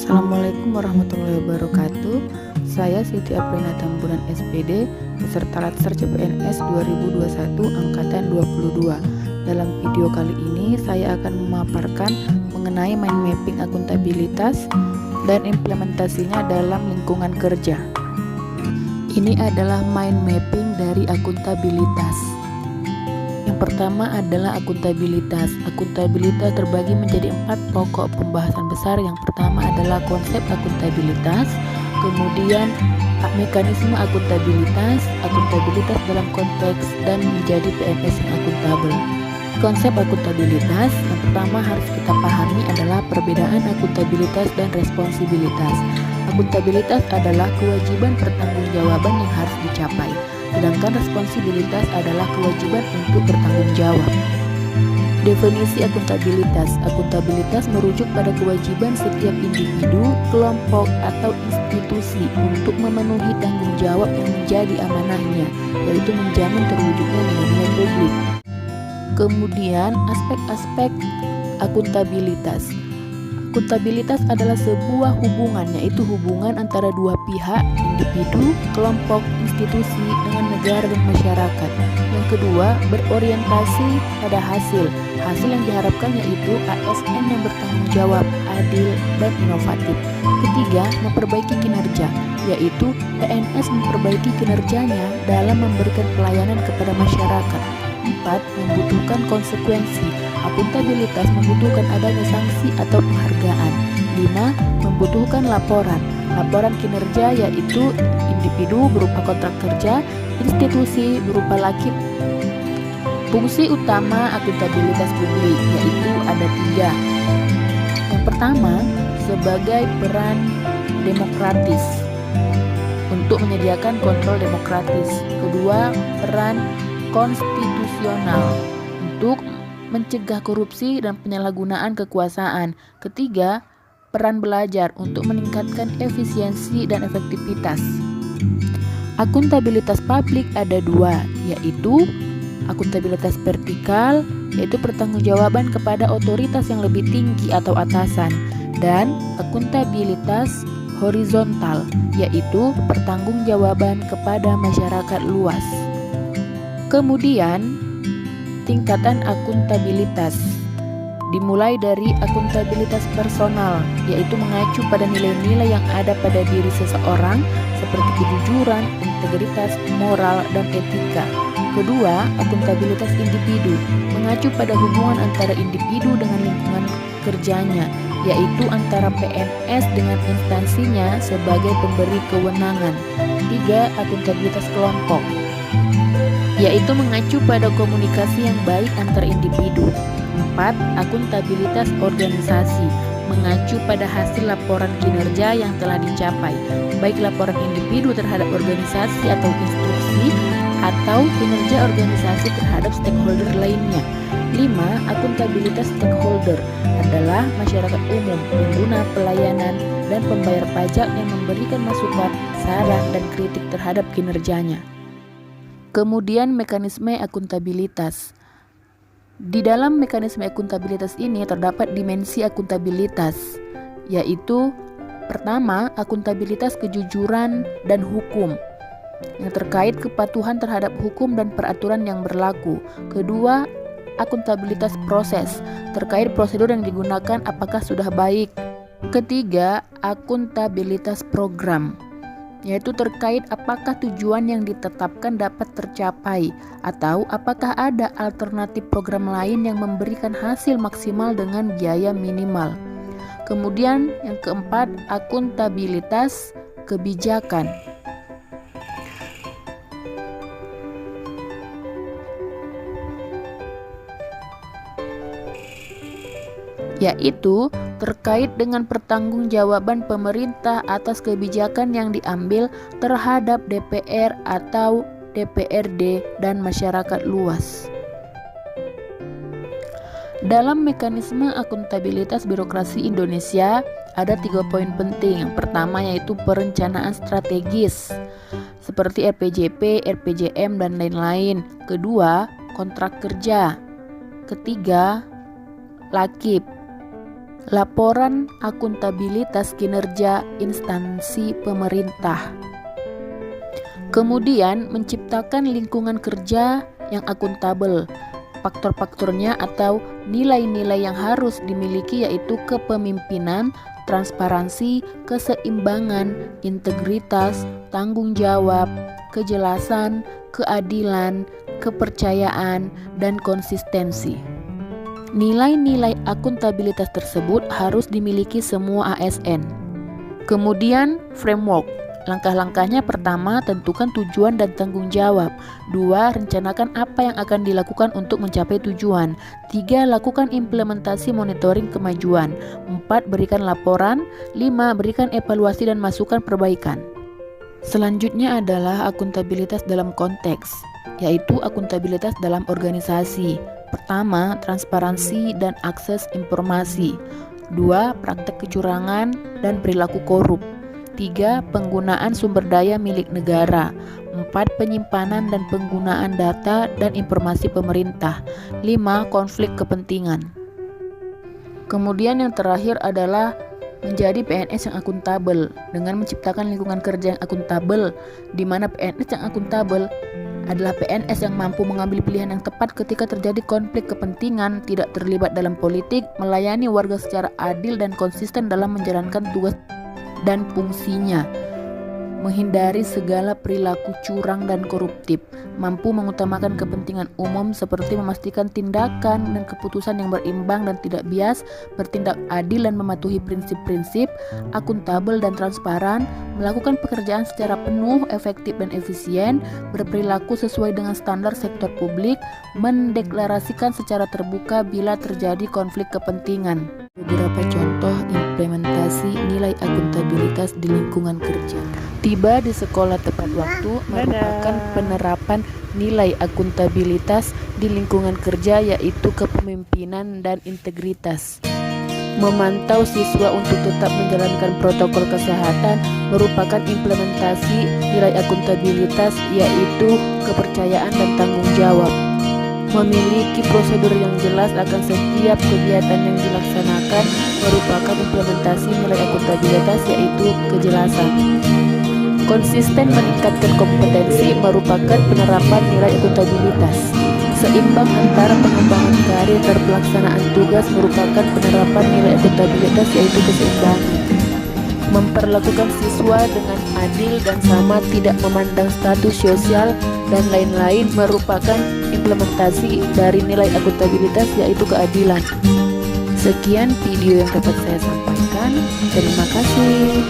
Assalamualaikum warahmatullahi wabarakatuh. Saya Siti Aprina Tambunan SPD, peserta Latsar CPNS 2021 Angkatan 22. Dalam video kali ini saya akan memaparkan mengenai mind mapping akuntabilitas dan implementasinya dalam lingkungan kerja. Ini adalah mind mapping dari akuntabilitas. Yang pertama adalah akuntabilitas. Akuntabilitas terbagi menjadi 4 pokok pembahasan besar. Yang pertama adalah konsep akuntabilitas, kemudian mekanisme akuntabilitas, akuntabilitas dalam konteks dan menjadi PNS yang akuntabel. Konsep akuntabilitas yang pertama harus kita pahami adalah perbedaan akuntabilitas dan responsibilitas. Akuntabilitas adalah kewajiban pertanggungjawaban yang harus dicapai, sedangkan responsibilitas adalah kewajiban untuk bertanggung jawab. Definisi akuntabilitas. Akuntabilitas merujuk pada kewajiban setiap individu, kelompok, atau institusi untuk memenuhi tanggung jawab yang menjadi amanahnya, yaitu menjamin terwujudnya nilai-nilai publik. Kemudian aspek-aspek akuntabilitas. Akuntabilitas adalah sebuah hubungan, yaitu hubungan antara dua pihak, individu, kelompok, institusi, dengan negara dan masyarakat. Yang kedua, berorientasi pada hasil. Hasil yang diharapkan yaitu ASN yang bertanggung jawab, adil, dan inovatif. Ketiga, memperbaiki kinerja, yaitu PNS memperbaiki kinerjanya dalam memberikan pelayanan kepada masyarakat. 4. Membutuhkan konsekuensi. Akuntabilitas membutuhkan adanya sanksi atau penghargaan. 5. Membutuhkan laporan. Laporan kinerja yaitu individu berupa kontrak kerja, institusi berupa lakip. Fungsi utama akuntabilitas publik yaitu ada 3. Yang pertama, sebagai peran demokratis untuk menyediakan kontrol demokratis. Kedua, peran konstitusional untuk mencegah korupsi dan penyalahgunaan kekuasaan. Ketiga, peran belajar untuk meningkatkan efisiensi dan efektivitas. Akuntabilitas publik ada 2, yaitu akuntabilitas vertikal, yaitu pertanggungjawaban kepada otoritas yang lebih tinggi atau atasan, dan akuntabilitas horizontal, yaitu pertanggungjawaban kepada masyarakat luas. Kemudian, tingkatan akuntabilitas dimulai dari akuntabilitas personal, yaitu mengacu pada nilai-nilai yang ada pada diri seseorang seperti kejujuran, integritas, moral, dan etika. Kedua, akuntabilitas individu, mengacu pada hubungan antara individu dengan lingkungan kerjanya, yaitu antara PNS dengan instansinya sebagai pemberi kewenangan. 3. Akuntabilitas kelompok, yaitu mengacu pada komunikasi yang baik antar individu. 4. Akuntabilitas organisasi, mengacu pada hasil laporan kinerja yang telah dicapai, baik laporan individu terhadap organisasi atau institusi, atau kinerja organisasi terhadap stakeholder lainnya. 5. Akuntabilitas stakeholder adalah masyarakat umum, pengguna pelayanan, dan pembayar pajak yang memberikan masukan, saran, dan kritik terhadap kinerjanya. Kemudian mekanisme akuntabilitas. Di dalam mekanisme akuntabilitas ini terdapat dimensi akuntabilitas, yaitu pertama, akuntabilitas kejujuran dan hukum yang terkait kepatuhan terhadap hukum dan peraturan yang berlaku. Kedua, akuntabilitas proses terkait prosedur yang digunakan apakah sudah baik. Ketiga, akuntabilitas program, yaitu terkait apakah tujuan yang ditetapkan dapat tercapai atau apakah ada alternatif program lain yang memberikan hasil maksimal dengan biaya minimal. Kemudian yang keempat, akuntabilitas kebijakan, yaitu terkait dengan pertanggungjawaban pemerintah atas kebijakan yang diambil terhadap DPR atau DPRD dan masyarakat luas. Dalam mekanisme akuntabilitas birokrasi Indonesia ada 3 poin penting. Yang pertama yaitu perencanaan strategis seperti RPJP, RPJM, dan lain-lain. Kedua, kontrak kerja. Ketiga, lakip. Laporan akuntabilitas kinerja instansi pemerintah. Kemudian menciptakan lingkungan kerja yang akuntabel. Faktor-faktornya atau nilai-nilai yang harus dimiliki yaitu kepemimpinan, transparansi, keseimbangan, integritas, tanggung jawab, kejelasan, keadilan, kepercayaan, dan konsistensi. Nilai-nilai akuntabilitas tersebut harus dimiliki semua ASN. Kemudian framework. Langkah-langkahnya: pertama, tentukan tujuan dan tanggung jawab. 2. Rencanakan apa yang akan dilakukan untuk mencapai tujuan. 3. Lakukan implementasi monitoring kemajuan. 4. Berikan laporan. 5. Berikan evaluasi dan masukan perbaikan. Selanjutnya adalah akuntabilitas dalam konteks, yaitu akuntabilitas dalam organisasi. Pertama, transparansi dan akses informasi. 2. Praktek kecurangan dan perilaku korup. 3. Penggunaan sumber daya milik negara. 4. Penyimpanan dan penggunaan data dan informasi pemerintah. 5. Konflik kepentingan. Kemudian yang terakhir adalah menjadi PNS yang akuntabel dengan menciptakan lingkungan kerja yang akuntabel, di mana PNS yang akuntabel adalah PNS yang mampu mengambil pilihan yang tepat ketika terjadi konflik kepentingan, tidak terlibat dalam politik, melayani warga secara adil dan konsisten dalam menjalankan tugas dan fungsinya, menghindari segala perilaku curang dan koruptif, mampu mengutamakan kepentingan umum seperti memastikan tindakan dan keputusan yang berimbang dan tidak bias, bertindak adil dan mematuhi prinsip-prinsip, akuntabel dan transparan, melakukan pekerjaan secara penuh, efektif dan efisien, berperilaku sesuai dengan standar sektor publik, mendeklarasikan secara terbuka bila terjadi konflik kepentingan. Beberapa contoh implementasi nilai akuntabilitas di lingkungan kerja. Tiba di sekolah tepat waktu merupakan penerapan nilai akuntabilitas di lingkungan kerja, yaitu kepemimpinan dan integritas. Memantau siswa untuk tetap menjalankan protokol kesehatan merupakan implementasi nilai akuntabilitas, yaitu kepercayaan dan tanggung jawab. Memiliki prosedur yang jelas akan setiap kegiatan yang dilaksanakan merupakan implementasi nilai akuntabilitas, yaitu kejelasan. Konsisten meningkatkan kompetensi merupakan penerapan nilai akuntabilitas. Seimbang antara pengembangan karir dan pelaksanaan tugas merupakan penerapan nilai akuntabilitas, yaitu keseimbangan. Memperlakukan siswa dengan adil dan sama, tidak memandang status sosial dan lain-lain merupakan implementasi dari nilai akuntabilitas, yaitu keadilan. Sekian video yang dapat saya sampaikan. Terima kasih.